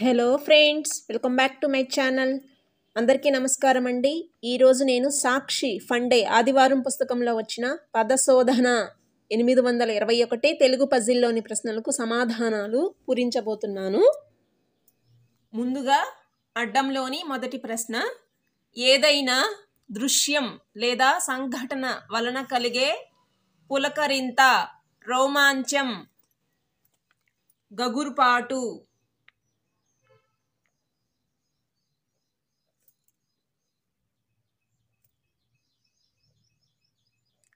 Hello friends, welcome back to my channel. అందరికీ నమస్కారం అండి. ఈరోజు నేను సాక్షి ఫండే ఆదివారం పుస్తకంలో వచ్చిన పదశోధన 821 తెలుగు పజిల్లోని ప్రశ్నలకు సమాధానాలు పూరించబోతున్నాను. ముందుగా అడ్డంలోని మొదటి ప్రశ్న, ఏదైనా దృశ్యం లేదా సంఘటన వలన కలిగే పులకరింత, రోమాంచం, గగుర్పాటు.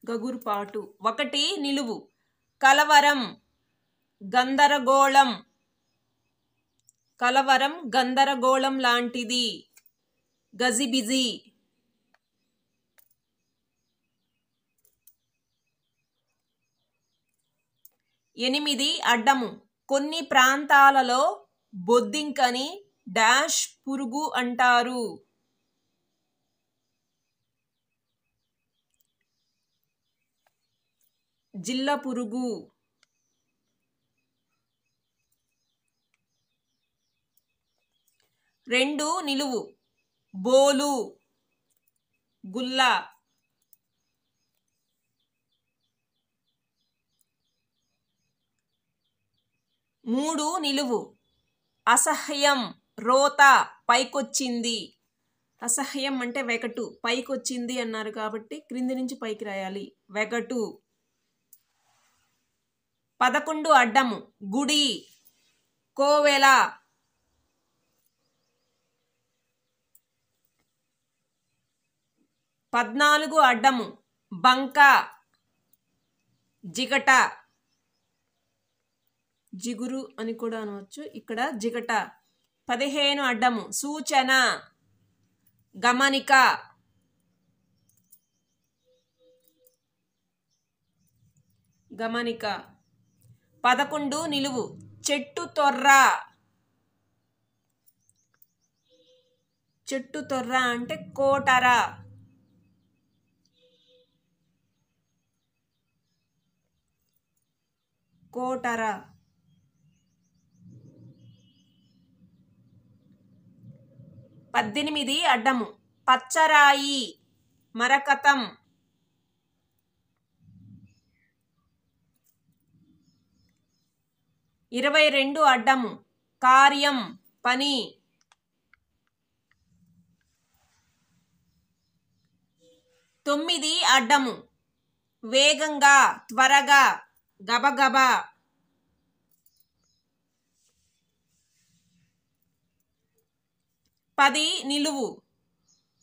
గగుర్పాటు. 1 నిలువు, కలవరం, గందరగోళం. కలవరం గందరగోళం లాంటిది, గజిబిజి. 8 అడ్డము, కొన్ని ప్రాంతాలలో బొద్దింకని డాష్ పురుగు అంటారు. జిల్ల పురుగు. 2 నిలువు, బోలు, గుల్ల. 3 నిలువు, అసహ్యం, రోత, పైకొచ్చింది. అసహ్యం అంటే వెగటు, పైకొచ్చింది అన్నారు కాబట్టి క్రింది నుంచి పైకి రాయాలి, వెగటు. 11 అడ్డము, గుడి, కోవెల. 14 అడ్డము, బంక, జిగట. జిగురు అని కూడా అనవచ్చు, ఇక్కడ జిగట. 15 అడ్డము, సూచన, గమనిక. గమనిక. 11 నిలువు, చెట్టు తొర్ర. చెట్టు తొర్ర అంటే కోటర. కోటర. 18 అడ్డము, పచ్చరాయి, మరకతం. 22 అడ్డము, కార్యం, పని. 9 అడ్డము, వేగంగా, త్వరగా, గబగబా. 10 నిలువు,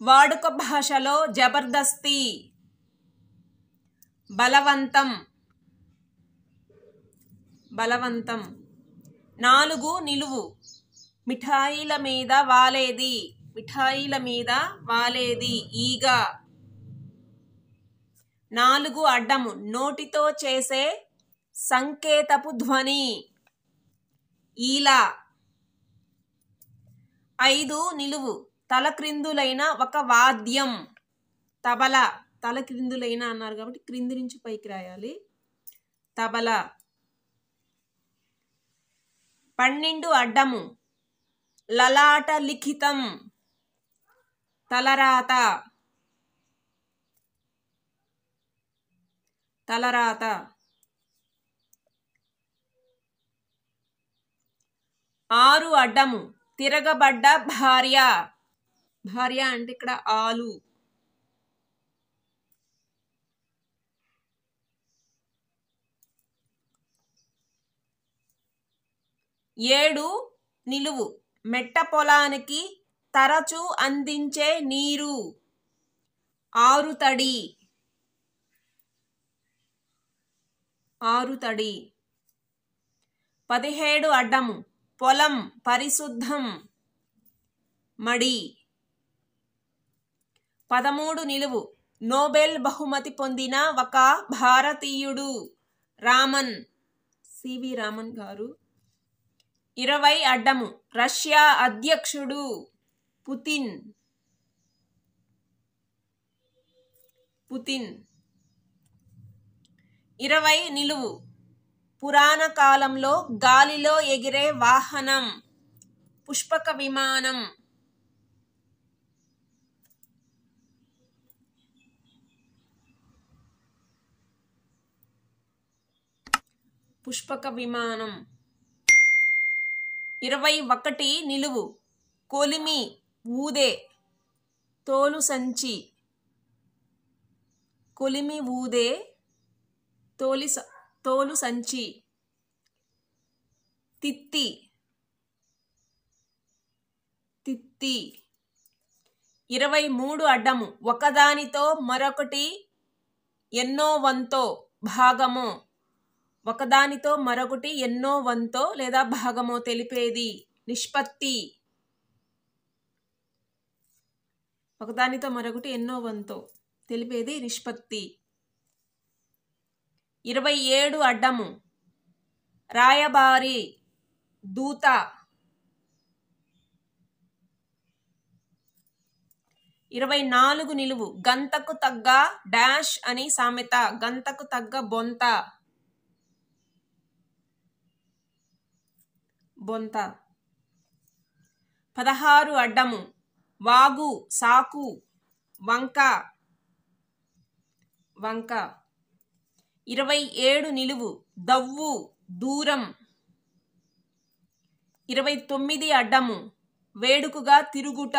వాడుక భాషలో జబర్దస్తి, బలవంతం. బలవంతం. 4 నిలువు, మిఠాయిల మీద వాలేది. మిఠాయిల మీద వాలేది, ఈగ. 4 అడ్డము, నోటితో చేసే సంకేతపు ధ్వని, ఈల. 5 నిలువు, తలక్రిందులైన ఒక వాద్యం, తబల. తలక్రిందులైన అన్నారు కాబట్టి క్రింది నుంచి పైకి రాయాలి, తబల. 12 అడ్డము, లలాట లిఖితం, తలరాత. తలరాత. 6 అడ్డము, తిరగబడ్డ భార్య. భార్య అంటే ఇక్కడ ఆలు. 7 నిలువు, మెట్ట పొలానికి తరచు అందించే నీరు, ఆరుతడి. ఆరుతడి. 17 అడ్డము, పొలం, పరిశుద్ధం, మడి. 13 నిలువు, నోబెల్ బహుమతి పొందిన ఒక భారతీయుడు, రామన్, సివి రామన్ గారు. 20 అడ్డము, రష్యా అధ్యక్షుడు, పుతిన్. పుతిన్. 20 నిలువు, పురాణ కాలంలో గాలిలో ఎగిరే వాహనం, పుష్పక విమానం. పుష్పక విమానం. 21 నిలువు. కొలిమి ఊదే తోలు సంచి. కొలిమి ఊదే తోలు సంచి. తిత్తి. తిత్తి. 23 అడ్డము. ఒకదానితో మరొకటి ఎన్నో వంతో భాగము. ఒకదానితో మరొకటి ఎన్నో వంతో లేదా భాగమో తెలిపేది నిష్పత్తి. ఒకదానితో మరొకటి ఎన్నో వంతో తెలిపేది నిష్పత్తి. 27 అడ్డము. రాయబారి దూత. 24 నిలువు. గంతకు తగ్గ డాష్ అని సామెత. గంతకు తగ్గ బొంత. బొంత. 16 అడ్డము. వాగు సాకు. వంక. వంక. 27 నిలువు. దవ్వు దూరం. 29 అడ్డము. వేడుకగా తిరుగుట.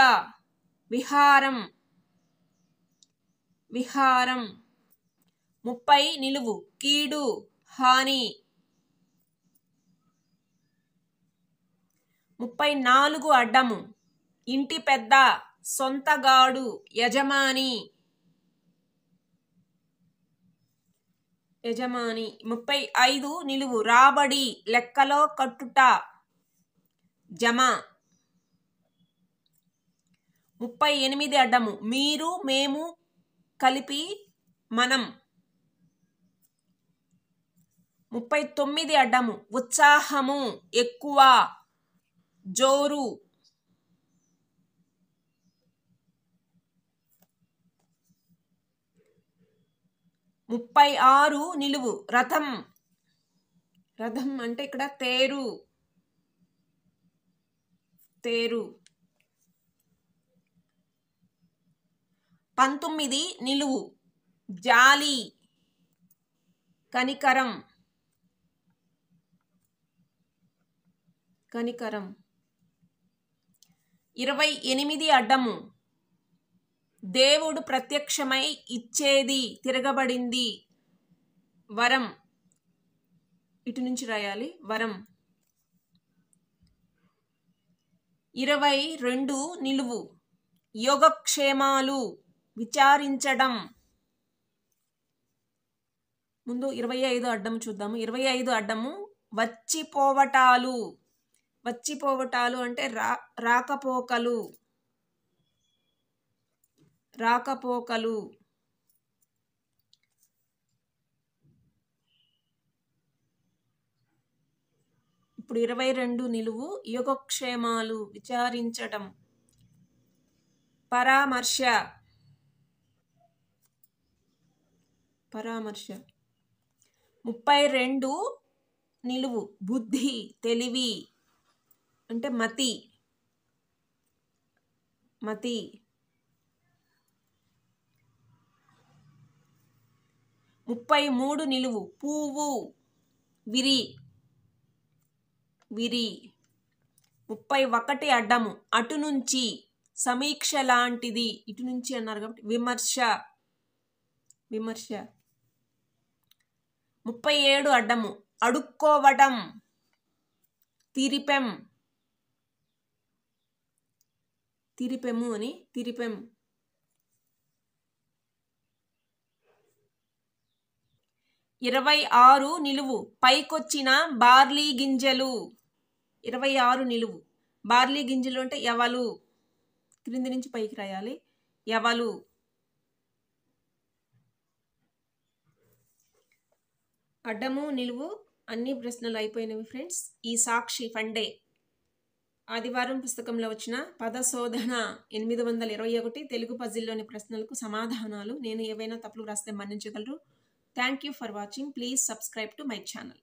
విహారం. విహారం. 30 నిలువు. కీడు హాని. 34 అడ్డము. ఇంటి పెద్ద సొంతగాడు యజమాని. యజమాని. 35 నిలువు. రాబడి లెక్కలో కట్టుట. జమ. 38 అడ్డము. మీరు మేము కలిపి మనం. 39 అడ్డము. ఉత్సాహము ఎక్కువ జోరు. 36 నిలువు. రథం. రథం అంటే ఇక్కడ తేరు. తేరు. 19 నిలువు. జాలి కనికరం. కనికరం. 28 అడ్డము. దేవుడు ప్రత్యక్షమై ఇచ్చేది తిరగబడింది. వరం. ఇటు నుంచి రాయాలి. వరం. 22 నిలువు. యోగక్షేమాలు విచారించడం. ముందు 25 అడ్డము చూద్దాము. 25 అడ్డము. వచ్చిపోవటాలు. వచ్చిపోవటాలు అంటే రాకపోకలు. రాకపోకలు. ఇప్పుడు 22 నిలువు. యోగక్షేమాలు విచారించటం. పరామర్శ. పరామర్శ. 32 నిలువు. బుద్ధి తెలివి అంటే మతి. మతి. 33 నిలువు. పువ్వు విరి. విరి. 31 అడ్డము. అటు నుంచి సమీక్ష లాంటిది. ఇటు నుంచి అన్నారు కాబట్టి విమర్శ. విమర్శ. 37 అడ్డము. అడుక్కోవటం. తిరిపెం. తిరిపెము అని తిరిపెం. 26 నిలువు. పైకొచ్చిన బార్లీ గింజలు. 26 నిలువు. బార్లీ గింజలు అంటే ఎవలు. క్రింది నుంచి పైకి రాయాలి. ఎవలు. అడ్డము నిలువు అన్ని ప్రశ్నలు అయిపోయినవి ఫ్రెండ్స్. ఈ సాక్షి ఫండే ఆదివారం పుస్తకంలో వచ్చిన పద శోధన 821 తెలుగు పజిల్లోని ప్రశ్నలకు సమాధానాలు. నేను ఏవైనా తప్పులు రాస్తే మన్నించగలరు. Thank you for watching. Please subscribe to my channel.